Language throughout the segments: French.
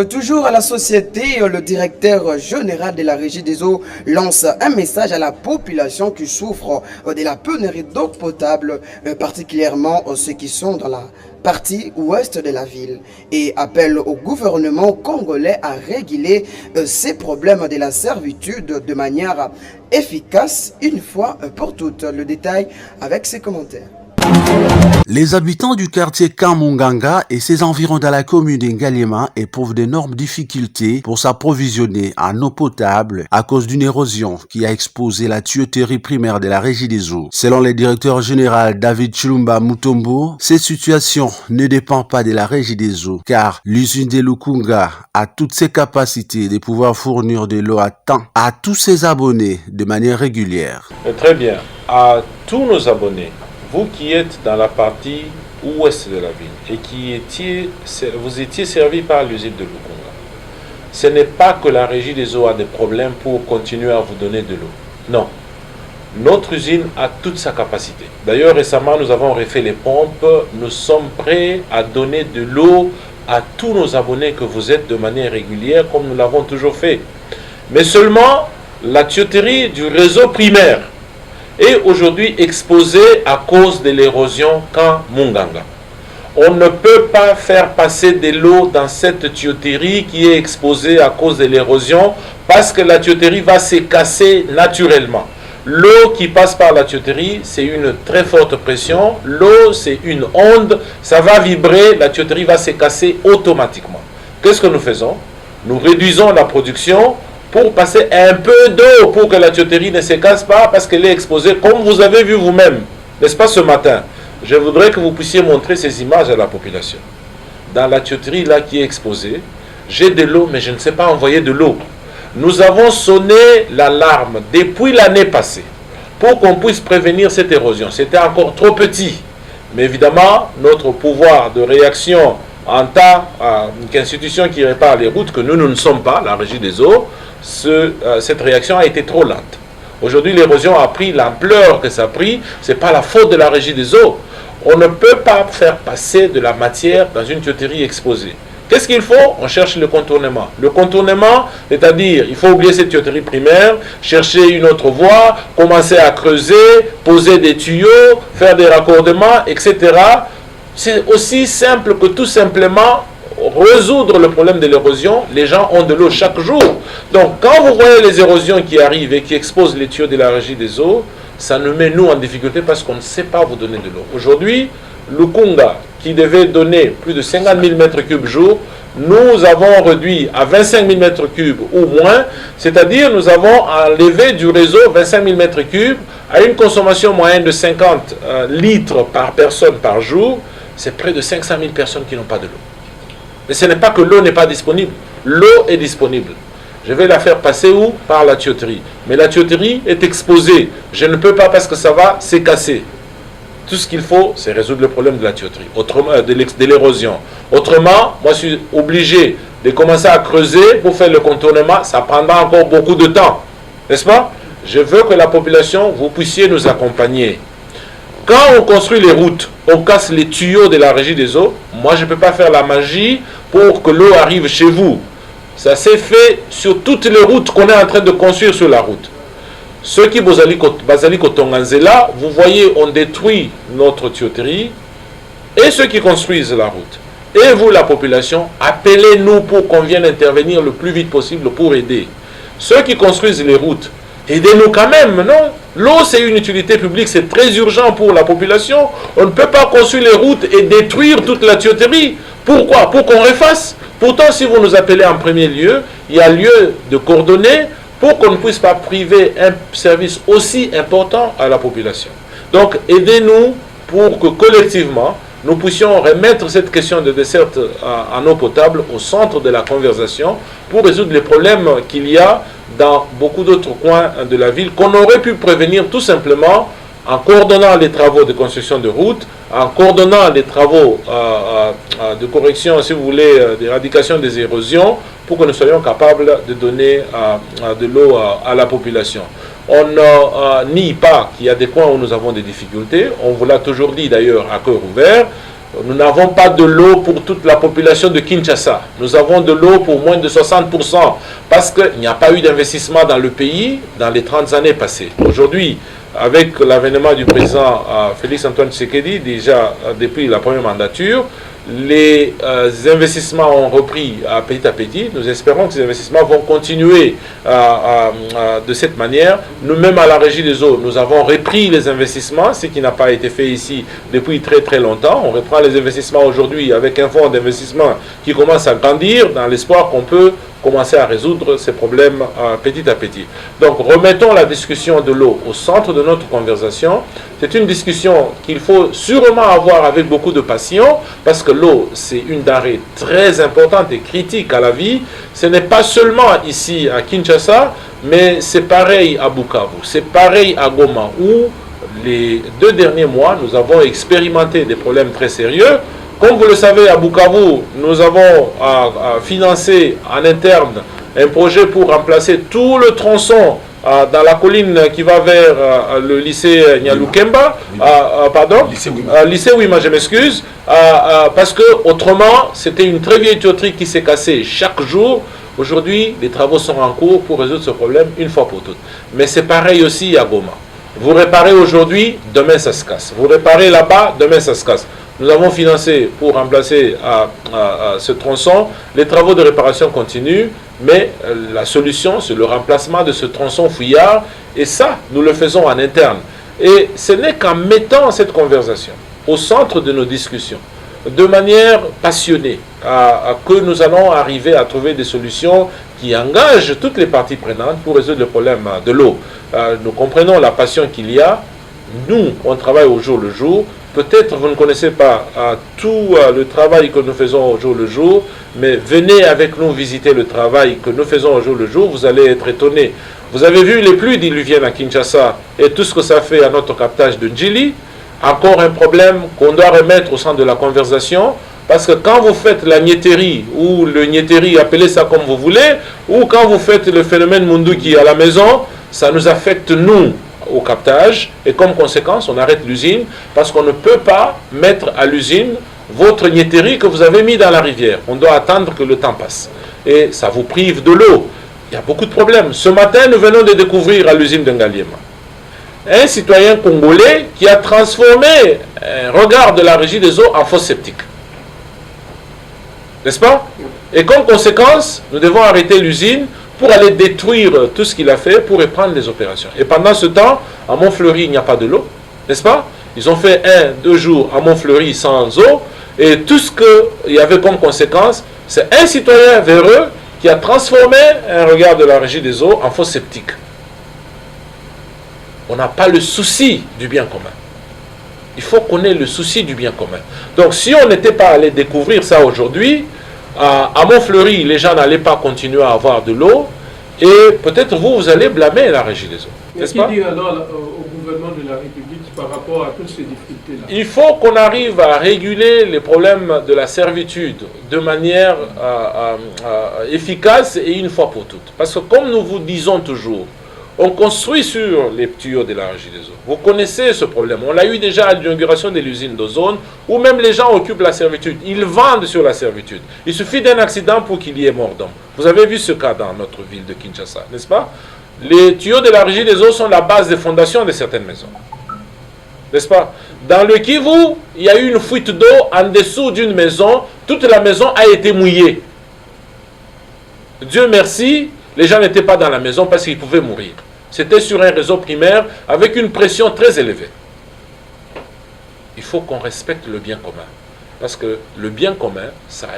Toujours à la société, le directeur général de la Régie des eaux lance un message à la population qui souffre de la pénurie d'eau potable, particulièrement ceux qui sont dans la partie ouest de la ville, et appelle au gouvernement congolais à réguler ces problèmes de la servitude de manière efficace une fois pour toutes. Le détail avec ses commentaires. Les habitants du quartier Kamunganga et ses environs dans la commune d'Ngalema éprouvent d'énormes difficultés pour s'approvisionner en eau potable à cause d'une érosion qui a exposé la tuyauterie primaire de la Régie des eaux. Selon le directeur général David Chilumba Mutombo, cette situation ne dépend pas de la Régie des eaux car l'usine de Lukunga a toutes ses capacités de pouvoir fournir de l'eau à temps à tous ses abonnés de manière régulière. Très bien. À tous nos abonnés, vous qui êtes dans la partie ouest de la ville et vous étiez servi par l'usine de Lukunga, ce n'est pas que la Régie des eaux a des problèmes pour continuer à vous donner de l'eau. Non. Notre usine a toute sa capacité. D'ailleurs, récemment, nous avons refait les pompes. Nous sommes prêts à donner de l'eau à tous nos abonnés que vous êtes de manière régulière, comme nous l'avons toujours fait. Mais seulement, la tuyauterie du réseau primaire est aujourd'hui exposée à cause de l'érosion Kamunganga. On ne peut pas faire passer de l'eau dans cette tuyauterie qui est exposée à cause de l'érosion parce que la tuyauterie va se casser naturellement. L'eau qui passe par la tuyauterie, c'est une très forte pression. L'eau, c'est une onde, ça va vibrer, la tuyauterie va se casser automatiquement. Qu'est-ce que nous faisons? Nous réduisons la production pour passer un peu d'eau pour que la tuyauterie ne se casse pas parce qu'elle est exposée, comme vous avez vu vous-même, n'est-ce pas, ce matin. Je voudrais que vous puissiez montrer ces images à la population. Dans la tuyauterie là qui est exposée, j'ai de l'eau, mais je ne sais pas envoyer de l'eau. Nous avons sonné l'alarme depuis l'année passée pour qu'on puisse prévenir cette érosion. C'était encore trop petit. Mais évidemment, notre pouvoir de réaction en tant qu'institution qui répare les routes, que nous ne sommes pas, la Régie des eaux, cette réaction a été trop lente. Aujourd'hui, l'érosion a pris l'ampleur que ça a pris. Ce n'est pas la faute de la Régie des eaux. On ne peut pas faire passer de la matière dans une tuyauterie exposée. Qu'est-ce qu'il faut? On cherche le contournement. Le contournement, c'est-à-dire, il faut oublier cette tuyauterie primaire, chercher une autre voie, commencer à creuser, poser des tuyaux, faire des raccordements, etc. C'est aussi simple que tout simplement résoudre le problème de l'érosion. Les gens ont de l'eau chaque jour. Donc, quand vous voyez les érosions qui arrivent et qui exposent les tuyaux de la Régie des eaux, ça nous met, nous, en difficulté parce qu'on ne sait pas vous donner de l'eau. Aujourd'hui, Lukunga, qui devait donner plus de 50 000 m3 jour, nous avons réduit à 25 000 m3 ou moins, c'est-à-dire nous avons enlevé du réseau 25 000 m3 à une consommation moyenne de 50 litres par personne par jour. C'est près de 500 000 personnes qui n'ont pas de l'eau. Mais ce n'est pas que l'eau n'est pas disponible. L'eau est disponible. Je vais la faire passer où? Par la tuyauterie. Mais la tuyauterie est exposée. Je ne peux pas parce que ça va se casser. Tout ce qu'il faut, c'est résoudre le problème de la tuyauterie, de l'érosion. Autrement, moi je suis obligé de commencer à creuser pour faire le contournement. Ça prendra encore beaucoup de temps. N'est-ce pas? Je veux que la population, vous puissiez nous accompagner. Quand on construit les routes, on casse les tuyaux de la Régie des eaux. Moi, je ne peux pas faire la magie pour que l'eau arrive chez vous. Ça s'est fait sur toutes les routes qu'on est en train de construire sur la route. Ceux qui bazali Kotonganzela, vous voyez, on détruit notre tuyauterie. Et ceux qui construisent la route. Et vous, la population, appelez-nous pour qu'on vienne intervenir le plus vite possible pour aider. Ceux qui construisent les routes, aidez-nous quand même, non? L'eau, c'est une utilité publique, c'est très urgent pour la population. On ne peut pas construire les routes et détruire toute la tuyauterie. Pourquoi? Pour qu'on refasse. Pourtant, si vous nous appelez en premier lieu, il y a lieu de coordonner pour qu'on ne puisse pas priver un service aussi important à la population. Donc, aidez-nous pour que collectivement, nous puissions remettre cette question de desserte en eau potable au centre de la conversation pour résoudre les problèmes qu'il y a dans beaucoup d'autres coins de la ville qu'on aurait pu prévenir tout simplement en coordonnant les travaux de construction de routes, en coordonnant les travaux de correction, si vous voulez, d'éradication des érosions, pour que nous soyons capables de donner de l'eau à la population. On ne nie pas qu'il y a des coins où nous avons des difficultés, on vous l'a toujours dit d'ailleurs à cœur ouvert. Nous n'avons pas de l'eau pour toute la population de Kinshasa. Nous avons de l'eau pour moins de 60% parce qu'il n'y a pas eu d'investissement dans le pays dans les 30 années passées. Aujourd'hui, avec l'avènement du président Félix-Antoine Tshisekedi, déjà depuis la première mandature, les investissements ont repris petit à petit. Nous espérons que ces investissements vont continuer de cette manière. Nous-mêmes, à la Régie des eaux, nous avons repris les investissements, ce qui n'a pas été fait ici depuis très très longtemps. On reprend les investissements aujourd'hui avec un fonds d'investissement qui commence à grandir dans l'espoir qu'on peut commencer à résoudre ces problèmes petit à petit. Donc, remettons la discussion de l'eau au centre de notre conversation. C'est une discussion qu'il faut sûrement avoir avec beaucoup de passion, parce que l'eau, c'est une denrée très importante et critique à la vie. Ce n'est pas seulement ici à Kinshasa, mais c'est pareil à Bukavu, c'est pareil à Goma, où les 2 derniers mois, nous avons expérimenté des problèmes très sérieux. Comme vous le savez, à Bukavu, nous avons financé en interne un projet pour remplacer tout le tronçon dans la colline qui va vers le lycée Nyalukemba, lycée Wima, je m'excuse, parce que autrement, c'était une très vieille tuyauterie qui s'est cassée chaque jour. Aujourd'hui, les travaux sont en cours pour résoudre ce problème une fois pour toutes. Mais c'est pareil aussi à Goma. Vous réparez aujourd'hui, demain ça se casse. Vous réparez là-bas, demain ça se casse. Nous avons financé pour remplacer ce tronçon. Les travaux de réparation continuent, mais la solution, c'est le remplacement de ce tronçon fouillard. Et ça, nous le faisons en interne. Et ce n'est qu'en mettant cette conversation au centre de nos discussions, de manière passionnée, que nous allons arriver à trouver des solutions qui engagent toutes les parties prenantes pour résoudre le problème de l'eau. Nous comprenons la passion qu'il y a. Nous, on travaille au jour le jour. Peut-être vous ne connaissez pas tout le travail que nous faisons au jour le jour, mais venez avec nous visiter le travail que nous faisons au jour le jour, vous allez être étonnés. Vous avez vu les pluies diluviennes à Kinshasa et tout ce que ça fait à notre captage de Ndjili. Encore un problème qu'on doit remettre au centre de la conversation, parce que quand vous faites la niéterie, ou le niéterie, appelez ça comme vous voulez, ou quand vous faites le phénomène Munduki à la maison, ça nous affecte nous au captage, et comme conséquence, on arrête l'usine, parce qu'on ne peut pas mettre à l'usine votre niéterie que vous avez mis dans la rivière. On doit attendre que le temps passe. Et ça vous prive de l'eau. Il y a beaucoup de problèmes. Ce matin, nous venons de découvrir à l'usine de Ngaliema un citoyen congolais qui a transformé un regard de la Régie des eaux en fosse septique. N'est-ce pas? Et comme conséquence, nous devons arrêter l'usine pour aller détruire tout ce qu'il a fait pour reprendre les opérations. Et pendant ce temps, à Montfleury, il n'y a pas de l'eau, n'est-ce pas? Ils ont fait 1-2 jours à Montfleury sans eau, et tout ce qu'il y avait comme conséquence, c'est un citoyen véreux qui a transformé un regard de la Régie des eaux en fosse septique. On n'a pas le souci du bien commun. Il faut qu'on ait le souci du bien commun. Donc si on n'était pas allé découvrir ça aujourd'hui, à Montfleury, les gens n'allaient pas continuer à avoir de l'eau, et peut-être vous allez blâmer la Régie des eaux. N'est-ce pas? Dire alors au gouvernement de la République par rapport à toutes ces difficultés-là? Il faut qu'on arrive à réguler les problèmes de la servitude de manière efficace et une fois pour toutes. Parce que comme nous vous disons toujours, on construit sur les tuyaux de la Régie des eaux. Vous connaissez ce problème. On l'a eu déjà à l'inauguration de l'usine d'Ozone, où même les gens occupent la servitude. Ils vendent sur la servitude. Il suffit d'un accident pour qu'il y ait mort d'homme. Vous avez vu ce cas dans notre ville de Kinshasa, n'est-ce pas? Les tuyaux de la Régie des eaux sont la base des fondations de certaines maisons. N'est-ce pas? Dans le Kivu, il y a eu une fuite d'eau en dessous d'une maison. Toute la maison a été mouillée. Dieu merci, les gens n'étaient pas dans la maison parce qu'ils pouvaient mourir. C'était sur un réseau primaire avec une pression très élevée. Il faut qu'on respecte le bien commun. Parce que le bien commun, ça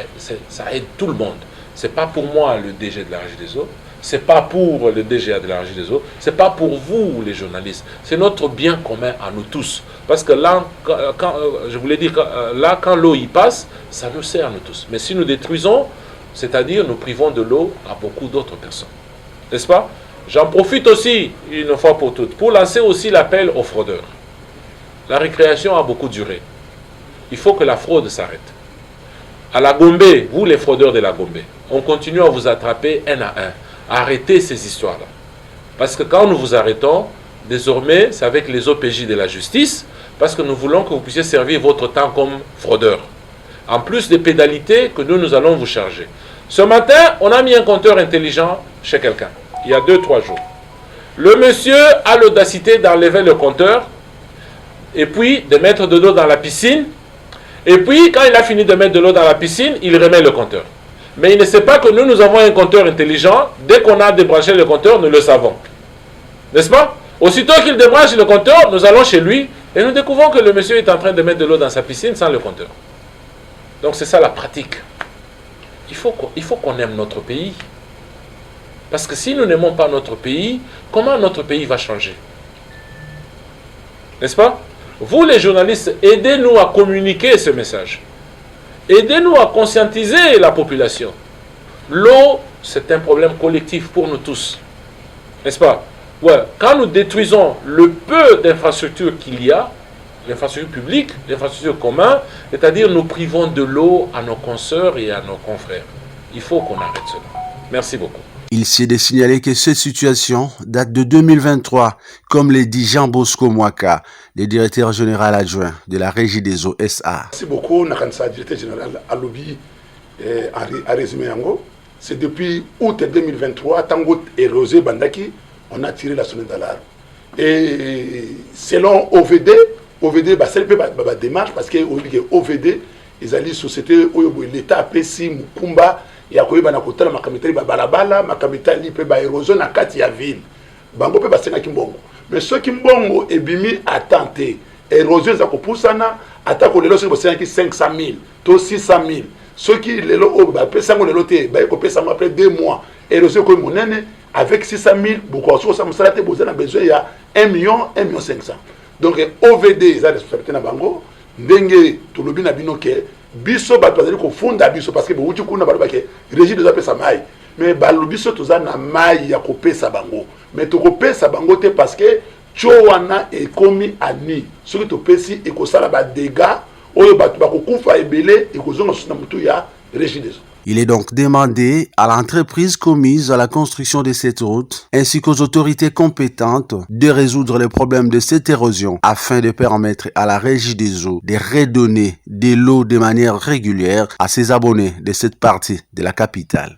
aide tout le monde. Ce n'est pas pour moi le DG de la Régie des eaux, ce n'est pas pour le DGA de la Régie des eaux, ce n'est pas pour vous les journalistes. C'est notre bien commun à nous tous. Parce que là, je vous l'ai dit, là, quand l'eau y passe, ça nous sert à nous tous. Mais si nous détruisons, c'est-à-dire nous privons de l'eau à beaucoup d'autres personnes. N'est-ce pas? J'en profite aussi, une fois pour toutes, pour lancer aussi l'appel aux fraudeurs. La récréation a beaucoup duré. Il faut que la fraude s'arrête. À la Gombe, vous les fraudeurs de la Gombe, on continue à vous attraper un à un. Arrêtez ces histoires-là. Parce que quand nous vous arrêtons, désormais, c'est avec les OPJ de la justice, parce que nous voulons que vous puissiez servir votre temps comme fraudeur. En plus des pénalités que nous allons vous charger. Ce matin, on a mis un compteur intelligent chez quelqu'un, il y a 2-3 jours. Le monsieur a l'audacité d'enlever le compteur et puis de mettre de l'eau dans la piscine. Et puis, quand il a fini de mettre de l'eau dans la piscine, il remet le compteur. Mais il ne sait pas que nous avons un compteur intelligent. Dès qu'on a débranché le compteur, nous le savons. N'est-ce pas? Aussitôt qu'il débranche le compteur, nous allons chez lui et nous découvrons que le monsieur est en train de mettre de l'eau dans sa piscine sans le compteur. Donc c'est ça la pratique. Il faut qu'on aime notre pays. Parce que si nous n'aimons pas notre pays, comment notre pays va changer? N'est-ce pas? Vous les journalistes, aidez-nous à communiquer ce message. Aidez-nous à conscientiser la population. L'eau, c'est un problème collectif pour nous tous. N'est-ce pas? Ouais. Quand nous détruisons le peu d'infrastructures qu'il y a, l'infrastructure publique, l'infrastructure commune, c'est-à-dire nous privons de l'eau à nos consoeurs et à nos confrères. Il faut qu'on arrête cela. Merci beaucoup. Il s'est de signaler que cette situation date de 2023, comme l'a dit Jean Bosco Mwaka, le directeur général adjoint de la Régie des eaux SA. Merci beaucoup, Nakansa, directeur général Alobi, à résumé Yango. C'est depuis août 2023, Tango et Rosé Bandaki, on a tiré la sonnette d'alarme. Et selon OVD, c'est une démarche parce que OVD, ils allaient société où l'État a payé Mukumba. Il y a quoi na kotala makamita ba balabala makamita lipe ba érosion na kati ya ville bango pe basenga kimbongo mais ceux qui mbongo ebimi attente érosion za kopusana atako lelo so bosenga ki 500 000 to 600 000 ceux qui lelo o ba pesa ngo lelo te ba ko pesa après 2 mois érosion ko monene avec 600 000 beaucoup so ça musala te bozana besoin ya 1 million 500 donc OVD za responsabilité na bango ndenge to lobi na binoke biso bato bazali kofunda biso parce que bouti kuna balo bake régie de zapesa mai mais balo biso toza na mai ya kopesa bango mais to kopesa bango te parce que chowana ekomi ani soki to pesi ekosala ba dégâts oyo bato bakokufa ebele ekozonga suna mutu ya régie des eaux. Il est donc demandé à l'entreprise commise à la construction de cette route, ainsi qu'aux autorités compétentes, de résoudre les problèmes de cette érosion afin de permettre à la Régie des eaux de redonner de l'eau de manière régulière à ses abonnés de cette partie de la capitale.